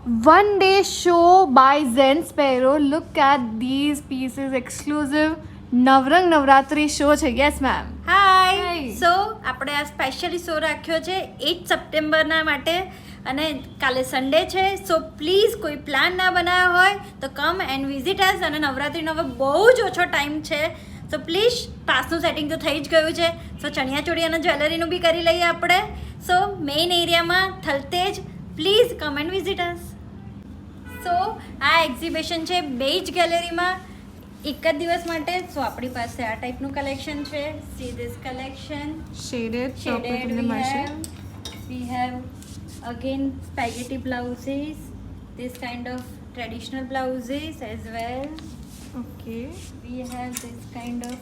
one day show by Zen Sparrow. Look at these pieces. Exclusive Navrang Navratri show છે. Yes, ma'am. હાય Hi. સો આપણે આ specially show રાખ્યો છે 8 સપ્ટેમ્બરના માટે અને કાલે સન્ડે છે સો પ્લીઝ કોઈ પ્લાન ના બનાવ્યો હોય તો કમ એન્ડ વિઝિટ અસ અને નવરાત્રિનો હવે બહુ જ ઓછો ટાઈમ છે સો પ્લીઝ પાસનું સેટિંગ તો થઈ જ ગયું છે સો ચણિયાચોળી અને જ્વેલરીનું બી કરી લઈએ આપણે સો મેઇન એરિયામાં Thaltej please come and visit us so આ એક્ઝિબિશન છે બેજ ગેલેરીમાં એક જ દિવસ માટે સો આપણી પાસે આ ટાઈપનું કલેક્શન છે see this collection Shaded. shaded તમને મળશે. we have again spaghetti blouses this kind of traditional blouses as well Okay. we have this kind of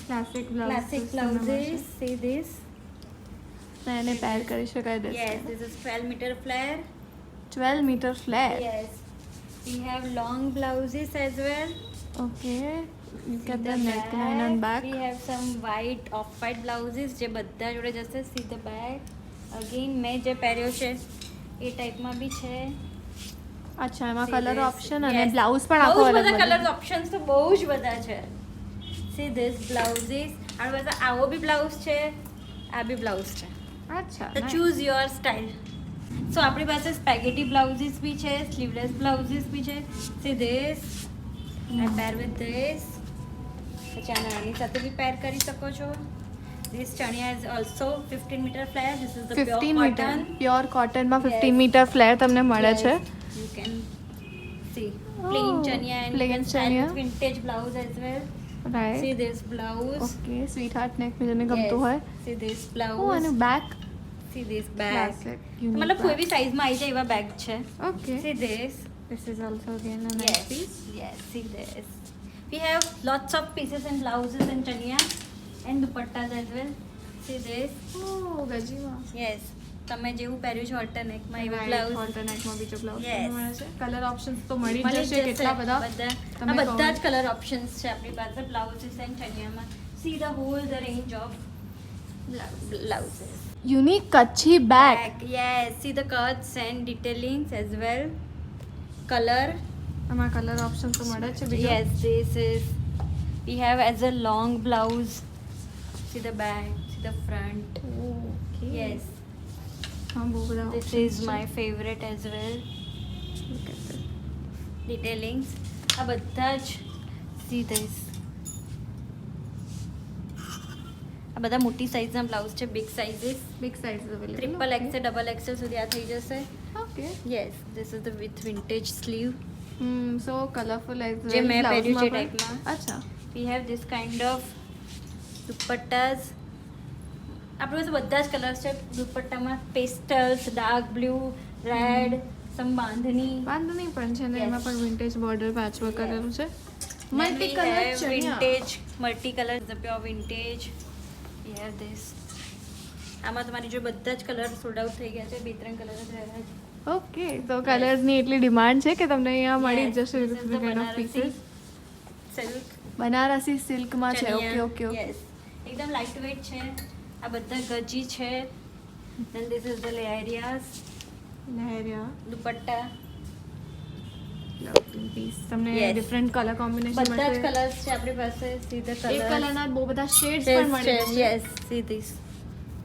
Classic blouses. classic તમને મળશે. blouses see this એને પેર કરી શકાય this. yes this is 12 meter flare 12 meter flare. yes we have long blouses as well Okay. You See get the the neckline and back. we have some white off white blouses જે બધા જોડે જશે see the back again મેં જે પહેર્યો છે એ ટાઈપમાં બી છે અચ્છા એમાં See કલર this. ઓપ્શન અને Yes. બ્લાઉઝ પણ બહુ આખો જ અલગ બધા કલર બધો. ઓપ્શન્સ તો બહુ જ બધા છે સી ધીસ બ્લાઉઝીસ આ બધા આવો બી બ્લાઉઝ છે આ બી બ્લાઉઝ છે અચ્છા તો nice. ચૂઝ યોર સ્ટાઇલ સો આપણી પાસે સ્પેગેટી બ્લાઉઝીસ બી છે સ્લીવલેસ બ્લાઉઝીસ બી છે see this I pair with this પછી આને આની સાથે બી પેર કરી શકો છો this chaniya is also 15 metre flare this is the 15 pure metre cotton pure કોટનમાં 15 Yes. મીટર ફ્લેર તમને મળે છે you can see plain Oh, chaniya and plain you can style chaniya. with vintage blouse as well see right this blouse okay sweetheart neck જેને ગમતું હોય see this ઓ blouse અને back see this bag classic મતલબ કોઈ બી સાઈઝમાં આવી જાય એવા બેગ છે okay see this this is also again a nice yes piece yes see this we have lots of pieces and blouses and chaniya and dupattas as well see this ઓ ગજીમાં yes તમે જેવું પહેર્યું છે ઓલ્ટરનેટમાં એવું blouse ઓલ્ટરનેટમાં બીજો blouse Yes. મળે છે કલર ઓપ્શન્સ તો મળી જ મળી જ જશે કેટલા બધા આ તમે બધા જ કહો. કલર ઓપ્શન્સ છે આપણી પાસે બ્લાઉઝીસ એન્ડ ચણિયામાં see the whole the range of blouses unique Kutchi bag yes see the cuts and detailings as well color આમાં કલર ઓપ્શન તો મળે છે બીજો yes this is we have as a long blouse see the back see the front okay yes હા બહુ બધા this options is છે. my favorite as well Look at this. detailings આ બધા જ see this આ બધા મોટી સાઈઝના બ્લાઉઝ છે big sizes Big size available. Triple XL double XL સુધી આ થઈ જશે Okay. Yes this is the with vintage sleeve So colorful as well. જે મેં પહેર્યું છે બ્લાઉઝમાં પણ. ટાઈપમાં. અચ્છા. We have this kind of dupattas આપણી પાસે બધા જ કલર્સ છે દુપટ્ટામાં pastels dark blue red some bandhani bandhani પણ છે ને Yes. એમાં પણ વિન્ટેજ બોર્ડર પેચવર્ક Yes. કરેલું છે Then multi we colour have chaniya vintage multi color the pure vintage we have this આમાં તમારી જો બધા જ કલર સોલ્ડ આઉટ થઈ ગયા છે બે ત્રણ કલર જ રહ્યા છે ઓકે તો કલર્સ ની એટલી ડિમાન્ડ છે કે તમને અહીંયા મળી જ જશે Yes, this is the kind of Banarasi pieces. silk Banarasi સિલ્કમાં છે ઓકે ચણિયા. Okay okay Yes. એકદમ લાઇટ વેઇટ છે આ બધા ગજી છે then this is the layerias leheriya dupatta piece તમને Yes. ડિફરન્ટ કલર કોમ્બિનેશન બધા જ મળશે કલર્સ છે આપણી પાસે સીધા એક કલર કલરના બહુ બધા શેડ્સ પણ મળે છે yes see this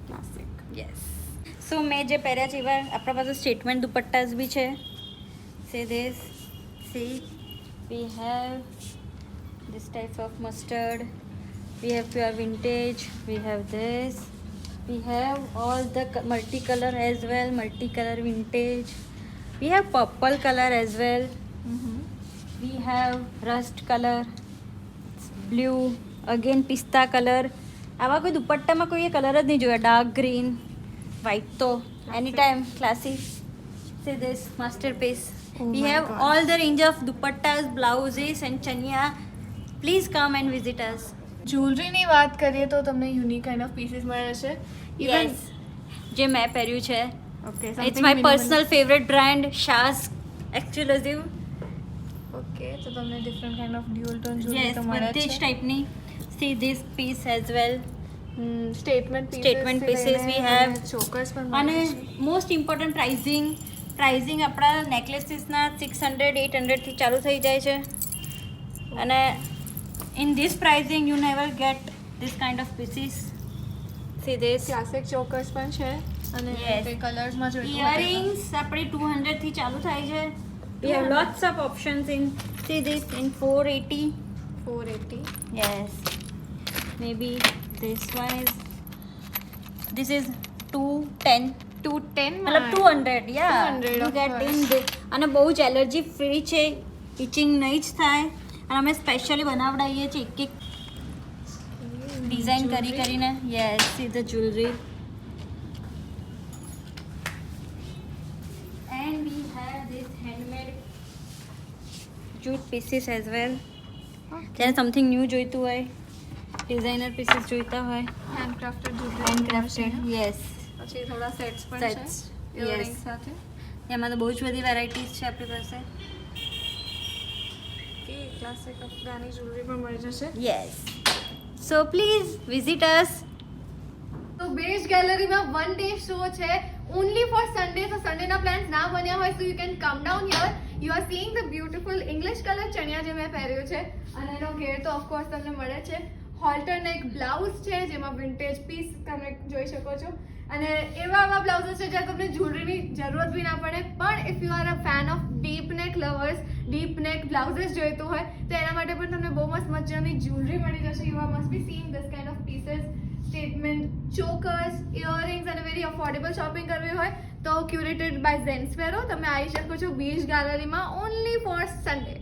classic yes સો મેં જે પહેર્યા છે એવા આપણા પાસે સ્ટેટમેન્ટ દુપટ્ટાસ બી છે સે this C we have this type of mustard we have pure vintage we have this we have all the multicolor as well multicolor vintage we have purple color as well we have rust color blue again pista color આવા કોઈ દુપટ્ટામાં કોઈ colour જ નહીં જોયા dark green white તો any time classy say this masterpiece Oh we my have God. all the range of dupattas blouses and chaniya please come and visit us જ્વેલરીની વાત કરીએ તો તમને યુનિક કાઇન્ડ ઓફ પીસીસ મળે છે even yes જે મેં પહેર્યું છે okay it's my personal favorite brand Shaz exclusive okay તો તમને different kind of dual tone jewellery yes તો મળે બધી જ છે ટાઈપની see this piece as well statement Statement pieces we have. ચોકર્સ પણ અને મળે છે મોસ્ટ ઇમ્પોર્ટન્ટ પ્રાઇઝિંગ પ્રાઇઝિંગ આપણા નેકલેસીસના 600-800થી ચાલુ થઈ જાય છે અને in this pricing you never gate this kind of pieces. See this classic ચોકર્સ પણ છે અને Yes. તે કલર્સમાં જોઈતું ઇયરિંગ્સ આપણી 200થી ચાલુ થાય છે. We have lots of options in, see this, in 480. 480. Yes. Maybe this one is, this is 210. 210 મતલબ 200, yeah. 200 You of get course. in this. અને બહુ જ એલર્જી ફ્રી છે, ઇચિંગ નહીં જ થાય અને અમે સ્પેશિયલી બનાવડાવીએ છીએ એક એક ડિઝાઇન કરી કરીને. Yes, see the jewellery. And we have this handmade jute pieces as well. જ્યારે સમથિંગ ન્યૂ જોઈતું હોય, ડિઝાઇનર પીસીસ જોઈતા હોય, હેન્ડક્રાફ્ટેડ જુલરી હેન્ડક્રાફ્ટેડ. યસ, પછી થોડા સેટ્સ પણ Sets. છે ઇયરિંગ Yes. સાથે એમાં તો બહુ જ બધી વેરાયટીઝ છે આપણી પાસે. કે ક્લાસિક અફઘાની જુલરી પણ મળી જશે. Yes, so please visit us. તો બેજ ગેલેરીમાં 1 day શો છે ઓનલી ફોર સન્ડે. તો સન્ડેના પ્લાન્સ ના બન્યા હોય તો you can come down here. You are seeing the beautiful English colour ચણિયા જે મેં પહેર્યો છે અને એનો ઘેર તો ઓફકોર્સ તમને મળે છે. હોલ્ટર નેક બ્લાઉઝ છે જેમાં વિન્ટેજ પીસ તમે જોઈ શકો છો અને એવા બ્લાઉઝ છે જ્યાં તમને જ્વેલરીની જરૂરત બી ના પડે. પણ if you are a fan of deep નેક લવર્સ, ડીપ નેક બ્લાઉઝીસ જોઈતું હોય તો એના માટે પણ તમને બહુ મસ્ત મજાની જ્વેલરી મળી જશે. You are must be seeing this kind of pieces, statement ચોકર્સ, earrings અને વેરી અફોર્ડેબલ શોપિંગ કરવી હોય તો ક્યુરેટેડ બાય ઝેન સ્પેરો તમે આવી શકો છો બીચ ગેલેરીમાં ઓનલી ફોર સન્ડે.